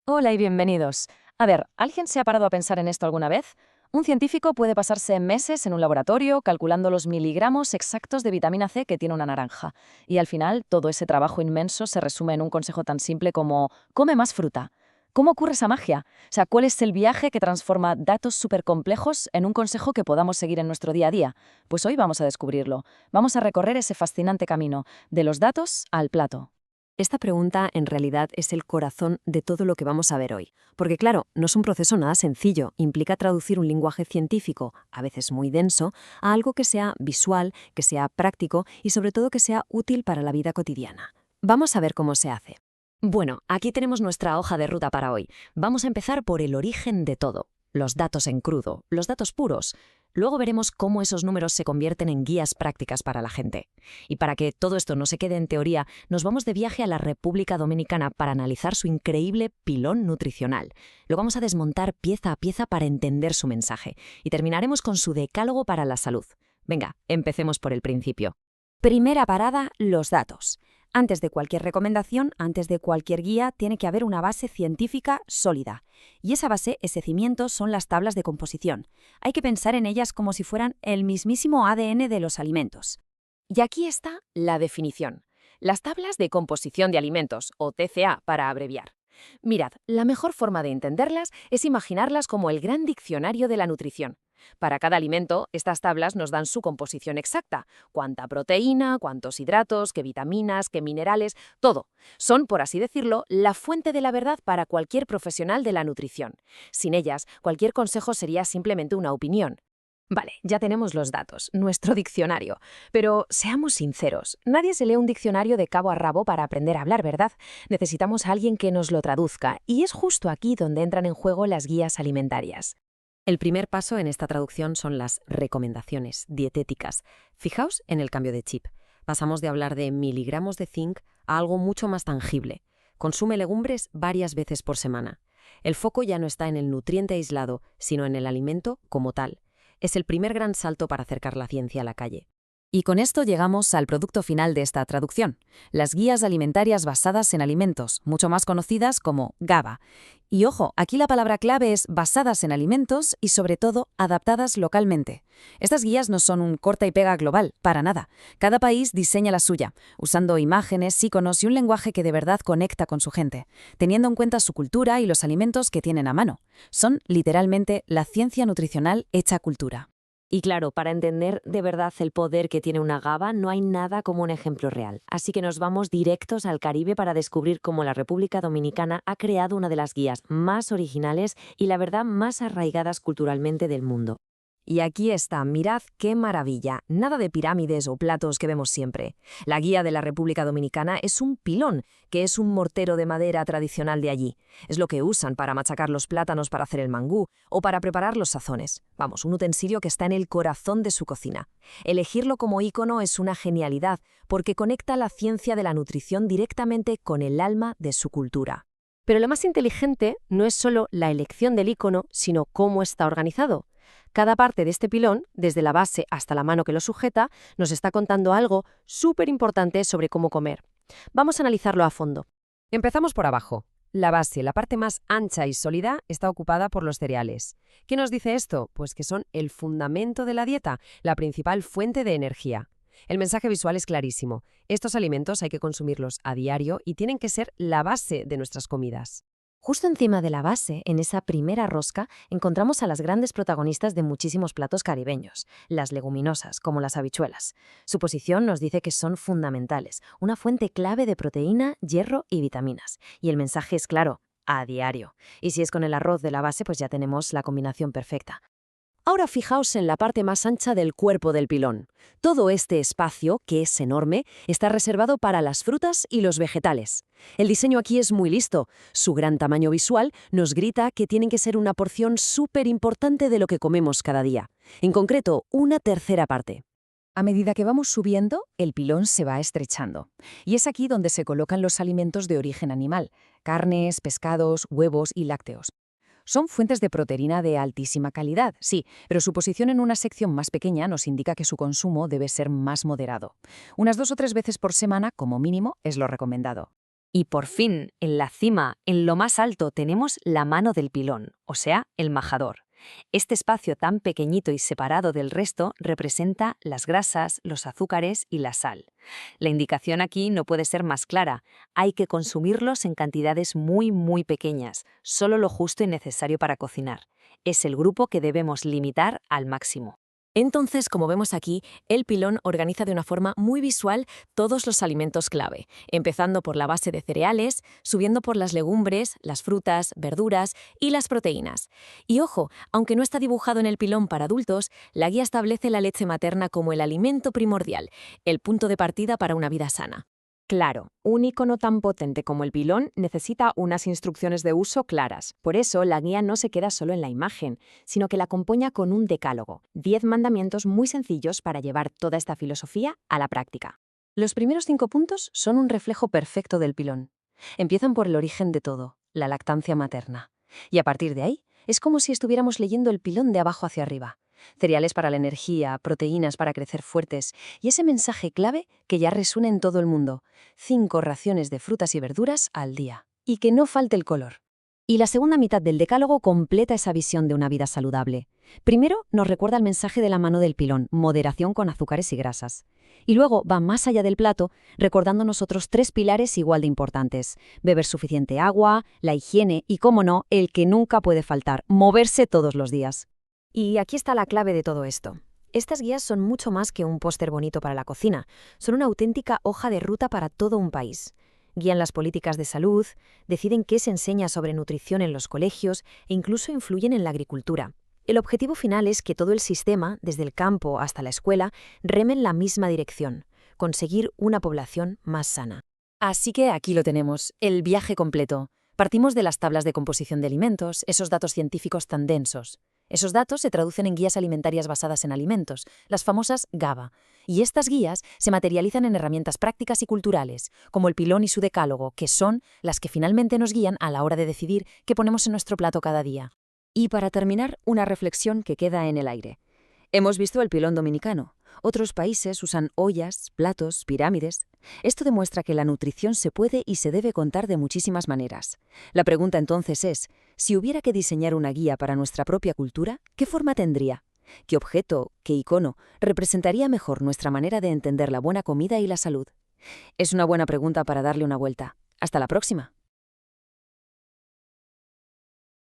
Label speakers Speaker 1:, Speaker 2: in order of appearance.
Speaker 1: Hola y bienvenidos. A ver, ¿alguien se ha parado a pensar en esto alguna vez? Un científico puede pasarse meses en un laboratorio calculando los miligramos exactos de vitamina C que tiene una naranja. Y al final, todo ese trabajo inmenso se resume en un consejo tan simple como come más fruta. ¿Cómo ocurre esa magia? O sea, ¿cuál es el viaje que transforma datos súper complejos en un consejo que podamos seguir en nuestro día a día? Pues hoy vamos a descubrirlo. Vamos a recorrer ese fascinante camino, de los datos al plato.
Speaker 2: Esta pregunta en realidad es el corazón de todo lo que vamos a ver hoy. Porque claro, no es un proceso nada sencillo, implica traducir un lenguaje científico, a veces muy denso, a algo que sea visual, que sea práctico y sobre todo que sea útil para la vida cotidiana. Vamos a ver cómo se hace. Bueno, aquí tenemos nuestra hoja de ruta para hoy. Vamos a empezar por el origen de todo, los datos en crudo, los datos puros. Luego veremos cómo esos números se convierten en guías prácticas para la gente. Y para que todo esto no se quede en teoría, nos vamos de viaje a la República Dominicana para analizar su increíble pilón nutricional. Lo vamos a desmontar pieza a pieza para entender su mensaje. Y terminaremos con su decálogo para la salud. Venga, empecemos por el principio. Primera parada, los datos. Antes de cualquier recomendación, antes de cualquier guía, tiene que haber una base científica sólida. Y esa base, ese cimiento, son las tablas de composición. Hay que pensar en ellas como si fueran el mismísimo ADN de los alimentos. Y aquí está la definición. Las tablas de composición de alimentos, o TCA para abreviar. Mirad, la mejor forma de entenderlas es imaginarlas como el gran diccionario de la nutrición. Para cada alimento, estas tablas nos dan su composición exacta, cuánta proteína, cuántos hidratos, qué vitaminas, qué minerales, todo. Son, por así decirlo, la fuente de la verdad para cualquier profesional de la nutrición. Sin ellas, cualquier consejo sería simplemente una opinión. Vale, ya tenemos los datos, nuestro diccionario. Pero seamos sinceros, nadie se lee un diccionario de cabo a rabo para aprender a hablar, ¿verdad? Necesitamos a alguien que nos lo traduzca, y es justo aquí donde entran en juego las guías alimentarias. El primer paso en esta traducción son las recomendaciones dietéticas. Fijaos en el cambio de chip. Pasamos de hablar de miligramos de zinc a algo mucho más tangible. Consume legumbres varias veces por semana. El foco ya no está en el nutriente aislado, sino en el alimento como tal. Es el primer gran salto para acercar la ciencia a la calle. Y con esto llegamos al producto final de esta traducción, las guías alimentarias basadas en alimentos, mucho más conocidas como GABA. Y ojo, aquí la palabra clave es basadas en alimentos y sobre todo adaptadas localmente. Estas guías no son un corta y pega global, para nada. Cada país diseña la suya, usando imágenes, iconos y un lenguaje que de verdad conecta con su gente, teniendo en cuenta su cultura y los alimentos que tienen a mano. Son literalmente la ciencia nutricional hecha cultura. Y claro, para entender de verdad el poder que tiene una GABA, no hay nada como un ejemplo real. Así que nos vamos directos al Caribe para descubrir cómo la República Dominicana ha creado una de las guías más originales y la verdad más arraigadas culturalmente del mundo. Y aquí está, mirad qué maravilla, nada de pirámides o platos que vemos siempre. La guía de la República Dominicana es un pilón, que es un mortero de madera tradicional de allí. Es lo que usan para machacar los plátanos para hacer el mangú o para preparar los sazones. Vamos, un utensilio que está en el corazón de su cocina. Elegirlo como ícono es una genialidad porque conecta la ciencia de la nutrición directamente con el alma de su cultura. Pero lo más inteligente no es solo la elección del ícono, sino cómo está organizado. Cada parte de este pilón, desde la base hasta la mano que lo sujeta, nos está contando algo súper importante sobre cómo comer. Vamos a analizarlo a fondo. Empezamos por abajo. La base, la parte más ancha y sólida, está ocupada por los cereales. ¿Qué nos dice esto? Pues que son el fundamento de la dieta, la principal fuente de energía. El mensaje visual es clarísimo. Estos alimentos hay que consumirlos a diario y tienen que ser la base de nuestras comidas. Justo encima de la base, en esa primera rosca, encontramos a las grandes protagonistas de muchísimos platos caribeños, las leguminosas, como las habichuelas. Su posición nos dice que son fundamentales, una fuente clave de proteína, hierro y vitaminas. Y el mensaje es claro, a diario. Y si es con el arroz de la base, pues ya tenemos la combinación perfecta. Ahora fijaos en la parte más ancha del cuerpo del pilón. Todo este espacio, que es enorme, está reservado para las frutas y los vegetales. El diseño aquí es muy listo. Su gran tamaño visual nos grita que tienen que ser una porción súper importante de lo que comemos cada día. En concreto, una tercera parte. A medida que vamos subiendo, el pilón se va estrechando. Y es aquí donde se colocan los alimentos de origen animal: carnes, pescados, huevos y lácteos. Son fuentes de proteína de altísima calidad, sí, pero su posición en una sección más pequeña nos indica que su consumo debe ser más moderado. Unas 2 o 3 veces por semana, como mínimo, es lo recomendado. Y por fin, en la cima, en lo más alto, tenemos la mano del pilón, o sea, el majador. Este espacio tan pequeñito y separado del resto representa las grasas, los azúcares y la sal. La indicación aquí no puede ser más clara. Hay que consumirlos en cantidades muy pequeñas, solo lo justo y necesario para cocinar. Es el grupo que debemos limitar al máximo.
Speaker 1: Entonces, como vemos aquí, el pilón organiza de una forma muy visual todos los alimentos clave, empezando por la base de cereales, subiendo por las legumbres, las frutas, verduras y las proteínas. Y ojo, aunque no está dibujado en el pilón para adultos, la guía establece la leche materna como el alimento primordial, el punto de partida para una vida sana. Claro, un icono tan potente como el pilón necesita unas instrucciones de uso claras. Por eso, la guía no se queda solo en la imagen, sino que la acompaña con un decálogo, 10 mandamientos muy sencillos para llevar toda esta filosofía a la práctica. Los primeros 5 puntos son un reflejo perfecto del pilón. Empiezan por el origen de todo, la lactancia materna. Y a partir de ahí, es como si estuviéramos leyendo el pilón de abajo hacia arriba. Cereales para la energía, proteínas para crecer fuertes, y ese mensaje clave que ya resuena en todo el mundo: 5 raciones de frutas y verduras al día. Y que no falte el color. Y la segunda mitad del decálogo completa esa visión de una vida saludable. Primero, nos recuerda el mensaje de la mano del pilón, moderación con azúcares y grasas. Y luego va más allá del plato, recordándonos otros 3 pilares igual de importantes: beber suficiente agua, la higiene y, cómo no, el que nunca puede faltar, moverse todos los días. Y aquí está la clave de todo esto. Estas guías son mucho más que un póster bonito para la cocina, son una auténtica hoja de ruta para todo un país. Guían las políticas de salud, deciden qué se enseña sobre nutrición en los colegios e incluso influyen en la agricultura. El objetivo final es que todo el sistema, desde el campo hasta la escuela, reme en la misma dirección: conseguir una población más sana. Así que aquí lo tenemos, el viaje completo. Partimos de las tablas de composición de alimentos, esos datos científicos tan densos. Esos datos se traducen en guías alimentarias basadas en alimentos, las famosas GABA. Y estas guías se materializan en herramientas prácticas y culturales, como el pilón y su decálogo, que son las que finalmente nos guían a la hora de decidir qué ponemos en nuestro plato cada día. Y para terminar, una reflexión que queda en el aire. Hemos visto el pilón dominicano. Otros países usan ollas, platos, pirámides. Esto demuestra que la nutrición se puede y se debe contar de muchísimas maneras. La pregunta entonces es: si hubiera que diseñar una guía para nuestra propia cultura, ¿qué forma tendría? ¿Qué objeto, qué icono representaría mejor nuestra manera de entender la buena comida y la salud? Es una buena pregunta para darle una vuelta. Hasta la próxima.